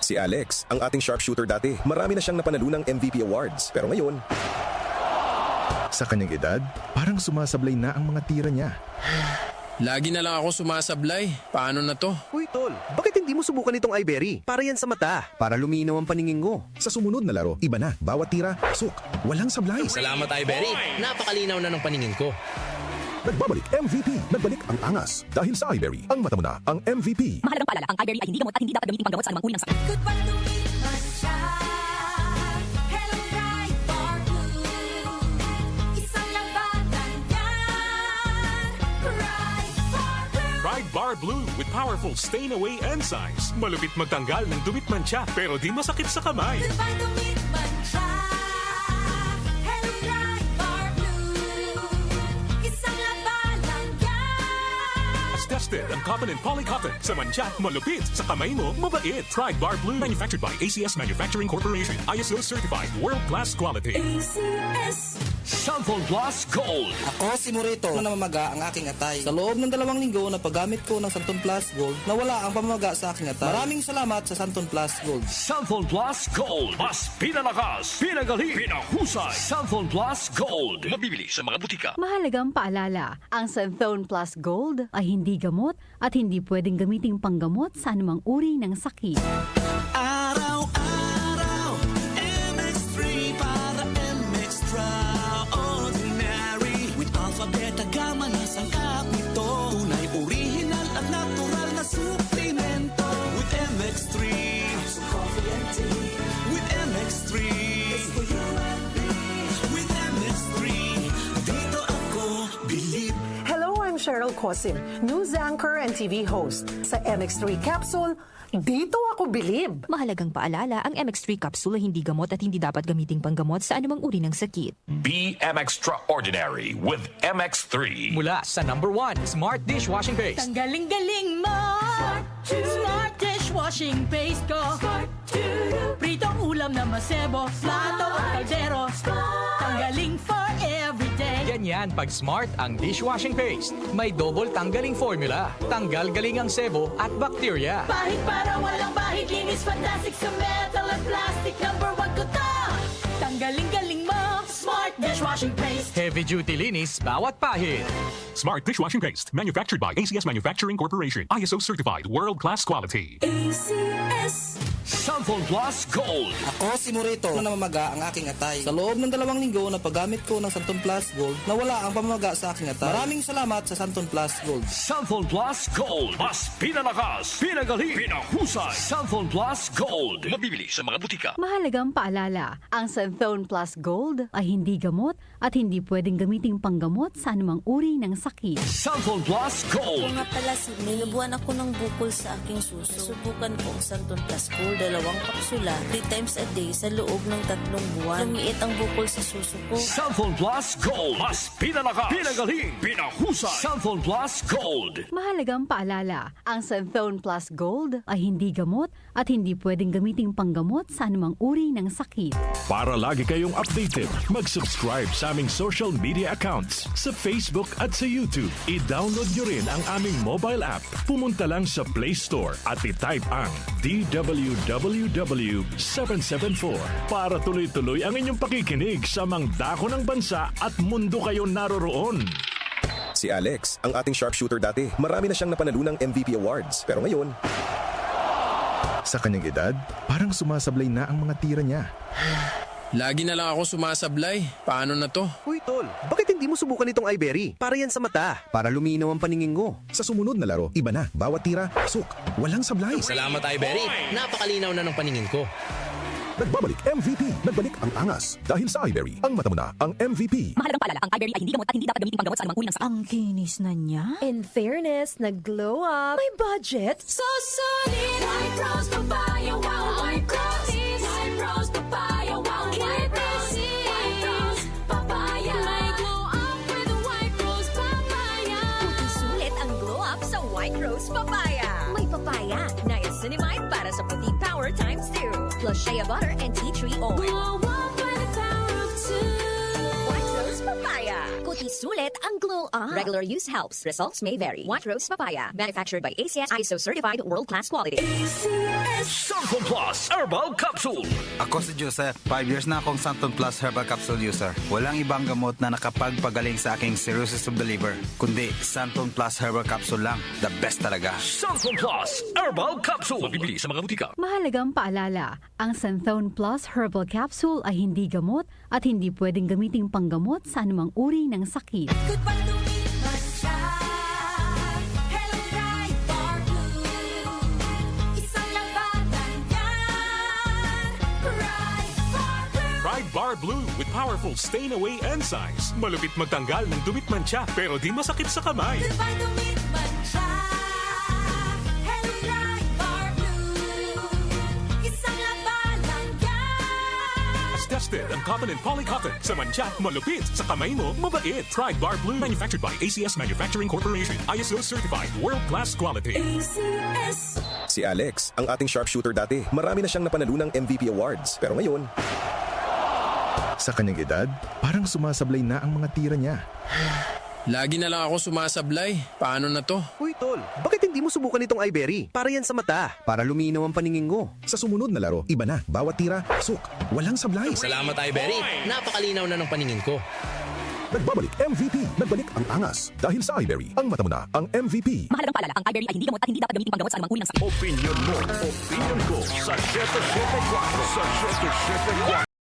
Si Alex, ang ating sharpshooter dati. Marami na siyang napanalo ng MVP awards. Pero ngayon, Sa kanyang edad, parang sumasablay na ang mga tira niya. Lagi na lang ako sumasablay. Paano na to? Uy, tol, bakit hindi mo subukan itong iBerry? Para yan sa mata. Para luminaw ang paningin ko. sa sumunod na laro, iba na. Bawat tira, pasok. Walang sablay. Salamat, Ibery. Napakalinaw na ng paningin ko. Nagbabalik MVP. Nagbalik ang angas. Dahil sa iBerry, ang mata mo na ang MVP. Mahalagang paalala, ang iBerry ay hindi gamot at hindi dapat gamitin panggamot sa anumang uri ng sakit. Goodbye lumipas siya. Hello, Bright Bar Blue. Isang labanan yan. Bright Bar Blue. Pride Bar Blue with powerful stain-away enzymes. Malupit magtanggal ng dumit mancha pero di masakit sa kamay. Goodbye lumipas siya. Hello, Bright Bar Blue. Isang labanan yan. As tested ang cotton and polycotton. Sa mancha, malupit. Sa kamay mo, mabait. Pride Bar Blue. Manufactured by ACS Manufacturing Corporation. ISO certified. World-class quality. ACS. Sample Plus Gold. Ako si Morito na namamaga ang aking atay. Sa loob ng 2 linggo na paggamit ko ng Santon Plus Gold, nawala ang pamamaga sa aking atay. Maraming salamat sa Santon Plus Gold. Sample Plus Gold. Mas pinalakas, pinagaling, pinahusay. Sample Plus Gold. Mabibili sa mga butika. Mahalagang paalala, ang Santhone Plus Gold ay hindi gamot at hindi pwedeng gamiting panggamot sa anumang uri ng sakit. Araw-araw, MX3 para MX-Traordinary. With Alpha, Beta, Gamma na sangkap nito. Tunay, original at natural na suplemento. With MX3, coffee and tea. With MX3, it's for you and me. With MX3, dito ako believe. Hello, I'm Cheryl Cosim, news anchor and TV host. Sa MX3 Capsule, dito ako bilib. Mahalagang paalala, ang MX3 capsule ay hindi gamot at hindi dapat gamiting panggamot sa anumang uri ng sakit. Be Extraordinary with MX3. Mula sa #1 Smart Dishwashing Paste. Tanggaling-galing mo. Smart dishwashing paste ko. Pritong ulam na masebo. Plato at kaldero. Tanggaling for everyday. Ganyan pag Smart ang dishwashing paste. May double tanggaling formula. Tanggal galing ang sebo at bakterya. Bahid para walang bahid. Linis fantastic sa metal at plastic. #1 ko to. Tanggaling-galing mo. Smart dishwashing paste. Heavy duty linis bawat pahid. Smart dishwashing paste. Manufactured by ACS Manufacturing Corporation. ISO certified. World-class quality. ACS. Sample Plus Gold. Ako si Morito na namamaga ang aking atay. Sa loob ng 2 linggo na paggamit ko ng Santon Plus Gold, nawala ang pamamaga sa aking atay. Maraming salamat sa Santon Plus Gold. Sample Plus Gold. Mas pinalakas, pinagaling, pinahusay. Sample Plus Gold. Mabibili sa mga butika. Mahalagang paalala, ang Santhone Plus Gold ay hindi gamot at hindi pwedeng gamiting panggamot sa anumang uri ng sakit. Sample Plus Gold. Nga pala, Sidney, nabuhan ako ng bukol sa aking suso. Subukan ko ang Santon Plus Gold, 2 kapsula, 3 times a day sa loob ng 3 buwan. Lumiit ang bukol sa suso ko. Sample Plus Gold. Mas pinalakas, pinagaling, pinahusay. Sample Plus Gold. Mahalagang paalala, ang Santhone Plus Gold ay hindi gamot at hindi pwedeng gamiting panggamot sa anumang uri ng sakit. Para lagi kayong updated, mag-subscribe sa aming social media accounts sa Facebook at sa YouTube. I-download nyo rin ang aming mobile app. Pumunta lang sa Play Store at i-type ang DWWW774 para tuloy-tuloy ang inyong pakikinig sa mga dako ng bansa at mundo kayo naroroon. Si Alex, ang ating sharpshooter dati. Marami na siyang napanalo ng MVP awards. Pero ngayon, Sa kanyang edad, parang sumasablay na ang mga tira niya. Lagi na lang ako sumasablay. Paano na to? Uy, tol, bakit hindi mo subukan itong iBerry? Para yan sa mata. Para luminaw ang paningin ko. sa sumunod na laro, iba na. Bawat tira, pasok. Walang sablay. Salamat, Ibery. Napakalinaw na ng paningin ko. Nagbabalik MVP. Nagbalik ang angas. Dahil sa iBerry, ang mata mo na ang MVP. Mahalagang paalala, ang iBerry ay hindi gamot at hindi dapat gamiting panggamot sa anumang uri ng sakit. Ang kinis na niya. In fairness, nag-glow up. May budget. So solid. White Rose Papaya. Wow, White Rose. White Rose Papaya. Wow, White Rose. White Rose Papaya. May glow up with White Rose Papaya. Puti sulit ang glow up sa White Rose Papaya. May papaya, niacinamide para sa puti power times 2. Plus shea butter and tea tree oil. Glow up with the power of 2. White Rose Papaya. Puti Sulit ang Glow Up. Regular use helps. Results may vary. White Rose Papaya. Manufactured by ACS ISO certified world-class quality. Santon Plus Herbal Capsule. Ako si Joseph. 5 years na akong Santon Plus Herbal Capsule user. Walang ibang gamot na nakapagpagaling sa aking cirrhosis of the liver, kundi Santon Plus Herbal Capsule lang. The best talaga. Santon Plus Herbal Capsule. Mabibili sa mga butika. Mahalagang paalala, ang Santhone Plus Herbal Capsule ay hindi gamot at hindi pwedeng gamiting panggamot sa anumang uri ng sakit. Pride Bar Blue with powerful stain-away enzymes. Malupit magtanggal ng dumit mancha pero di masakit sa kamay. Tested ang cotton and polycotton. Sa mancha, malupit. Sa kamay mo, mabait. Pride Bar Blue. Manufactured by ACS Manufacturing Corporation. ISO certified. World-class quality. Si Alex, ang ating sharpshooter dati, marami na siyang napanalo ng MVP awards. Pero ngayon, Sa kanyang edad, parang sumasablay na ang mga tira niya. Lagi na lang ako sumasablay. Paano na to? Uy, tol, bakit hindi mo subukan itong iBerry? Para yan sa mata. Para luminaw ang paningin mo. sa sumunod na laro, iba na. Bawat tira, pasok. Walang sablay. Salamat, Iberry. Napakalinaw na ng paningin ko. Nagbabalik MVP. Nagbalik ang angas. Dahil sa iBerry, ang mata mo na ang MVP. Mahalagang paalala, ang iBerry ay hindi gamot at hindi dapat gamitin panggamot sa anumang uri ng sakit. Opinion mo, opinion ko sa 774. Sa 774.